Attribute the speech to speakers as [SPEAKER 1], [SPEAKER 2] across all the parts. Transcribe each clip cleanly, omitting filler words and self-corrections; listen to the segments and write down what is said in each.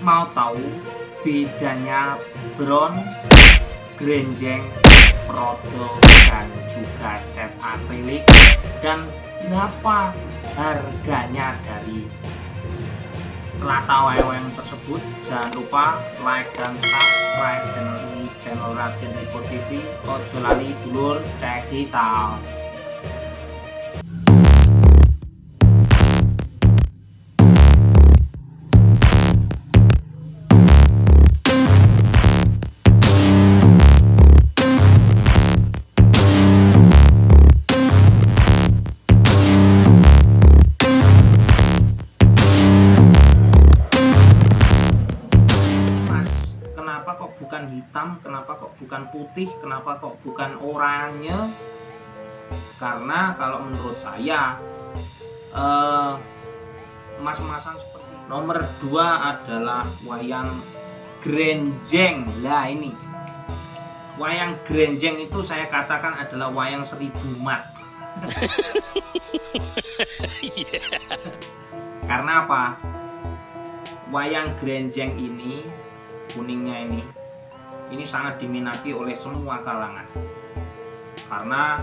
[SPEAKER 1] mau tahu bedanya bron, grenjeng, prodo, dan juga cat akrilik, dan berapa harganya dari strata wayang tersebut? Jangan lupa like dan subscribe channel ini, channel Raden Eko TV. Ojo lali dulur, check this out. Kenapa kok bukan hitam, kenapa kok bukan putih, kenapa kok bukan oranye? Karena kalau menurut saya emas-emasan seperti nomor 2 adalah wayang grenjeng. Lah ini wayang grenjeng itu saya katakan adalah wayang 1000 mat. Karena apa? Wayang grenjeng ini, kuningnya ini sangat diminati oleh semua kalangan karena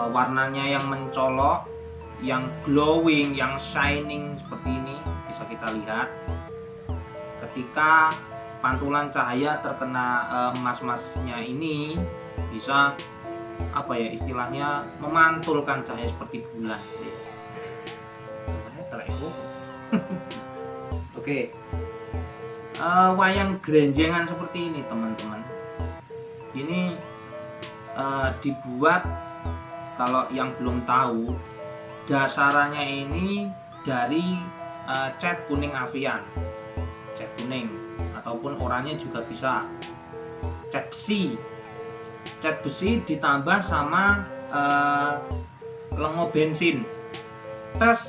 [SPEAKER 1] warnanya yang mencolok, yang glowing, yang shining seperti ini. Bisa kita lihat ketika pantulan cahaya terkena emas-emasnya ini, bisa apa ya istilahnya, memantulkan cahaya seperti bulan. Oke. Wayang grenjengan seperti ini teman-teman, ini dibuat, kalau yang belum tahu, dasarannya ini dari cat kuning avian, cat kuning, ataupun oranye juga bisa, cat besi ditambah sama lengo bensin, terus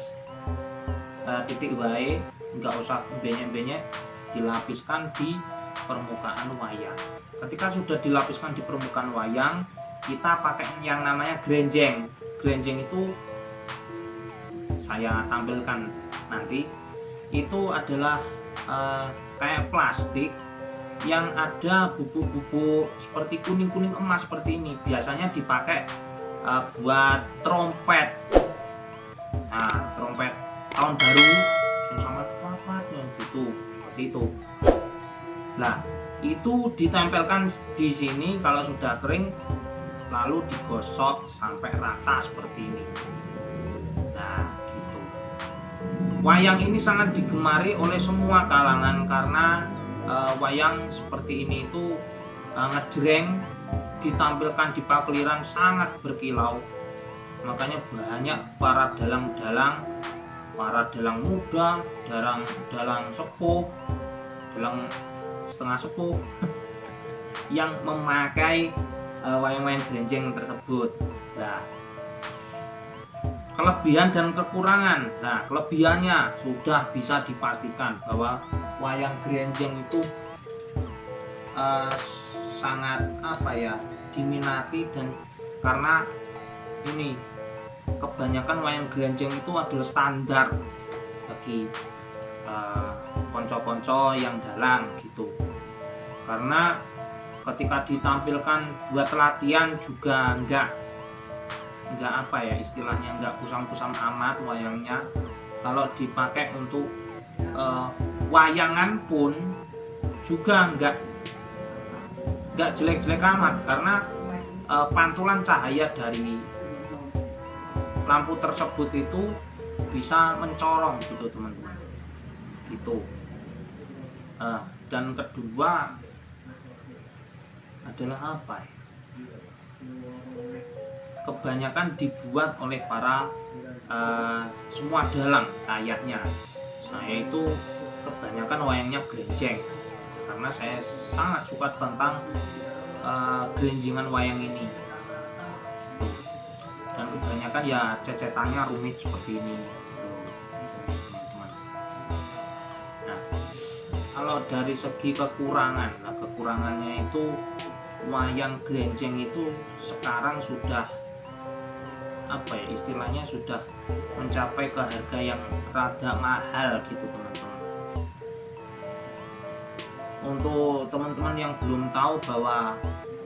[SPEAKER 1] titik wae, nggak usah benyek-benyek, dilapiskan di permukaan wayang. Ketika sudah dilapiskan di permukaan wayang, kita pakai yang namanya grenjeng. Grenjeng itu saya tampilkan nanti, itu adalah kayak plastik yang ada buku-buku seperti kuning-kuning emas seperti ini. Biasanya dipakai buat trompet. Nah, trompet tahun baru sama apa-apanya gitu. Itu. Nah, itu ditempelkan di sini. Kalau sudah kering, lalu digosok sampai rata seperti ini. Nah, gitu. Wayang ini sangat digemari oleh semua kalangan karena wayang seperti ini itu ngejreng, ditampilkan di pakliran sangat berkilau. Makanya banyak para dalang-dalang, para dalang muda, dalang sepuh, dalang setengah sepuh yang memakai wayang-wayang grenjeng tersebut. Nah, kelebihan dan kekurangan. Nah, kelebihannya sudah bisa dipastikan bahwa wayang grenjeng itu sangat diminati, dan karena ini kebanyakan wayang grenjeng itu adalah standar bagi konco-konco yang dalang gitu. Karena ketika ditampilkan buat latihan juga enggak istilahnya enggak kusam-kusam amat wayangnya. Kalau dipakai untuk wayangan pun juga enggak jelek-jelek amat, karena pantulan cahaya dari lampu tersebut itu bisa mencorong gitu teman-teman, gitu. Dan kedua adalah apa ya? Kebanyakan dibuat oleh para semua dalang kayaknya. Saya itu kebanyakan wayangnya grenjeng karena saya sangat suka tentang grenjengan wayang ini. Dan kebanyakan ya cecetannya rumit seperti ini, teman-teman. Nah, kalau dari segi kekurangan, kekurangannya itu wayang grenjeng itu sekarang sudah istilahnya sudah mencapai ke harga yang rada mahal gitu teman-teman. Untuk teman-teman yang belum tahu bahwa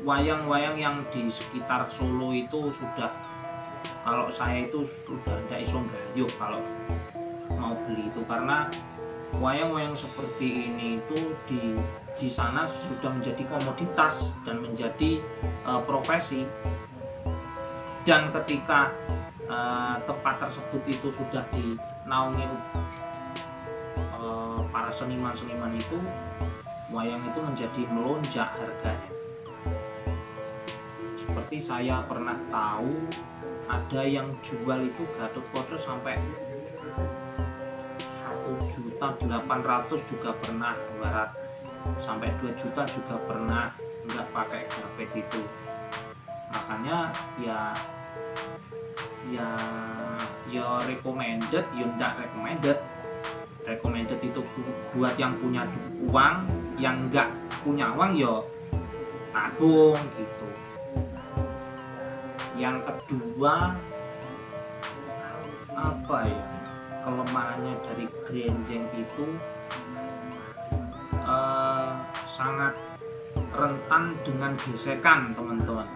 [SPEAKER 1] wayang-wayang yang di sekitar Solo itu sudah, kalau saya itu sudah tidak iso gayuh kalau mau beli itu, karena wayang-wayang seperti ini itu di sana sudah menjadi komoditas dan menjadi profesi. Dan ketika tempat tersebut itu sudah dinaungi para seniman-seniman itu, wayang itu menjadi melonjak harganya. Seperti saya pernah tahu ada yang jual itu Gathotkaca sampai 1.800.000 juga pernah, sampai 2 juta juga pernah, nggak pakai grafit itu. Makanya ya recommended, ya nggak recommended itu buat yang punya uang, yang nggak punya uang ya tabung gitu. Yang kedua, apa ya, kelemahannya dari grenjeng itu sangat rentan dengan gesekan, teman-teman.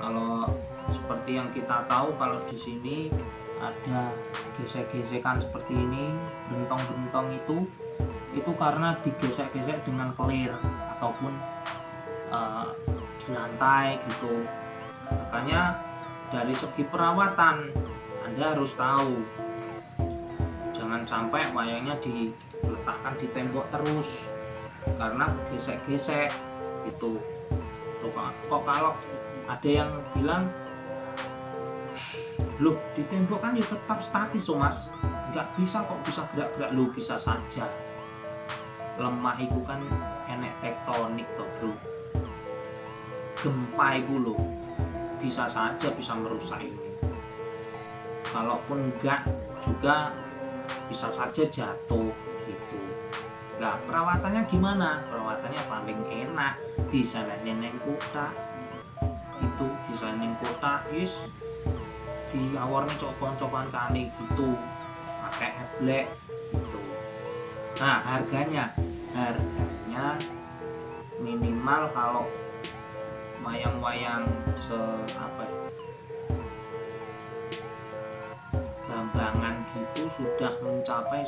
[SPEAKER 1] Kalau seperti yang kita tahu, kalau di sini ada gesek-gesekan seperti ini, bentong-bentong itu karena digesek-gesek dengan kelir ataupun di lantai gitu. Makanya dari segi perawatan Anda harus tahu, jangan sampai wayangnya diletakkan di tembok terus karena gesek-gesek gitu. Kok kalau ada yang bilang, loh di tembok kan ya tetap statis loh mas, nggak bisa kok bisa gerak-gerak. Loh bisa saja, lemah itu kan enek tektonik toh bro, gempa itu loh bisa saja bisa merusak ini. Kalaupun enggak juga bisa saja jatuh gitu. Nah perawatannya gimana? Perawatannya paling enak disalahin neng kota itu, disalahin kota is diawarnya coban-coban kali gitu, pakai headlight gitu. Nah harganya minimal kalau wayang-wayang gambangan gitu sudah mencapai